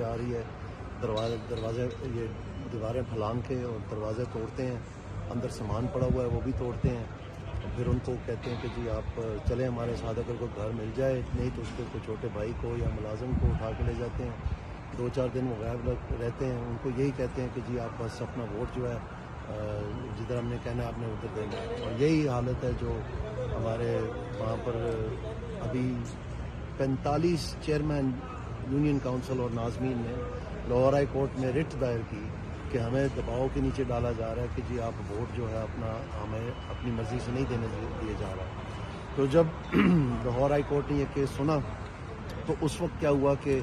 جا رہی ہے، دروازے یہ دیواریں پھلانگ کے اور دروازے توڑتے ہیں، اندر سامان پڑا ہوا ہے وہ بھی توڑتے ہیں، پھر ان کو کہتے ہیں کہ جی آپ چلیں ہمارے ساتھ، اگر کوئی گھر مل جائے، نہیں تو اس کے کوئی چھوٹے بھائی کو یا ملازم کو اٹھا کے لے جاتے ہیں، 2-4 دن وہ غائب رہتے ہیں، ان کو یہی کہتے ہیں کہ جی آپ بس اپنا ووٹ جو ہے جدھر ہم نے کہنا ہے آپ نے ادھر دینا ہے، اور یہی حالت ہے جو ہمارے وہاں پر ابھی 45 چیئرمین یونین کونسل اور ناظمین نے لاہور ہائی کورٹ میں رٹ دائر کی کہ ہمیں دباؤ کے نیچے ڈالا جا رہا ہے کہ جی آپ ووٹ جو ہے اپنا ہمیں اپنی مرضی سے نہیں دیے جا رہا. تو جب لاہور ہائی کورٹ نے یہ کیس سنا تو اس وقت کیا ہوا کہ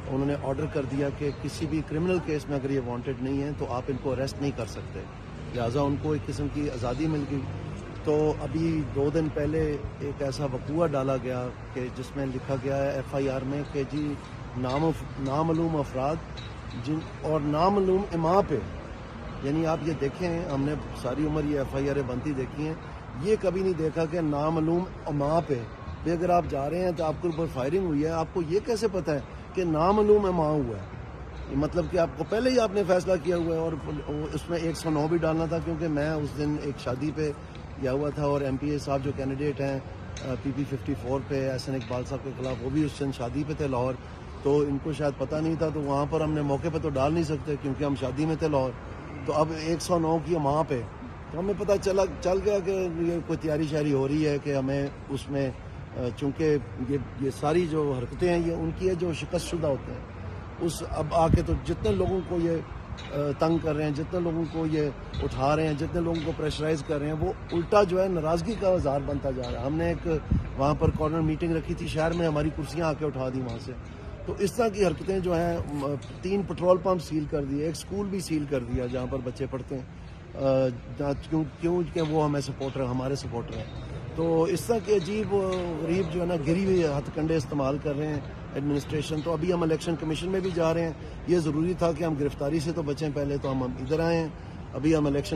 انہوں نے آرڈر کر دیا کہ کسی بھی کرمنل کیس میں اگر یہ وانٹڈ نہیں ہے تو آپ ان کو اریسٹ نہیں کر سکتے، لہٰذا ان کو ایک قسم کی آزادی مل گئی. تو ابھی 2 دن پہلے ایک ایسا وقوع ڈالا گیا کہ جس میں لکھا گیا ہے FIR میں کہ جی نامعلوم افراد اور نامعلوم اماں پہ، یعنی آپ یہ دیکھیں، ہم نے ساری عمر یہ FIR بنتی دیکھی ہیں، یہ کبھی نہیں دیکھا کہ نامعلوم اماں پہ بھی اگر آپ جا رہے ہیں تو آپ کے اوپر فائرنگ ہوئی ہے، آپ کو یہ کیسے پتہ ہے کہ نامعلوم اماں ہوا ہے؟ مطلب کہ آپ کو پہلے ہی آپ نے فیصلہ کیا ہوا ہے، اور اس میں 109 بھی ڈالنا تھا، کیونکہ میں اس دن ایک شادی پہ گیا ہوا تھا اور MPA صاحب جو کینڈیڈیٹ ہیں PP 54 پہ SN اقبال صاحب کے خلاف، وہ بھی اس دن شادی پہ تھے لاہور، تو ان کو شاید پتہ نہیں تھا، تو وہاں پر ہم نے موقع پہ تو ڈال نہیں سکتے کیونکہ ہم شادی میں تھے لاہور. تو اب 109 کی ماں پہ تو ہمیں پتہ چل گیا کہ یہ کوئی تیاری شیاری ہو رہی ہے کہ ہمیں اس میں، چونکہ یہ ساری جو حرکتیں ہیں یہ ان کی ہے جو شکست شدہ ہوتے ہیں، اس اب آ کے تو جتنے لوگوں کو یہ تنگ کر رہے ہیں، جتنے لوگوں کو یہ اٹھا رہے ہیں، جتنے لوگوں کو پریشرائز کر رہے ہیں، وہ الٹا جو ہے ناراضگی کا اظہار بنتا جا رہا ہے. ہم نے ایک وہاں پر کارنر میٹنگ رکھی تھی شہر میں، ہماری کرسیاں آ کے اٹھا دی وہاں سے. تو اس طرح کی حرکتیں جو ہیں، 3 پٹرول پمپ سیل کر دیے، ایک سکول بھی سیل کر دیا جہاں پر بچے پڑھتے ہیں، کیونکہ وہ ہمارے سپورٹر ہیں. تو اس طرح کے عجیب غریب جو ہے نا گری ہوئی ہتھ کنڈے استعمال کر رہے ہیں ایڈمنسٹریشن. تو ابھی ہم الیکشن کمیشن میں بھی جا رہے ہیں، یہ ضروری تھا کہ ہم گرفتاری سے تو بچیں، پہلے تو ہم ادھر آئے ہیں، ابھی ہم الیکشن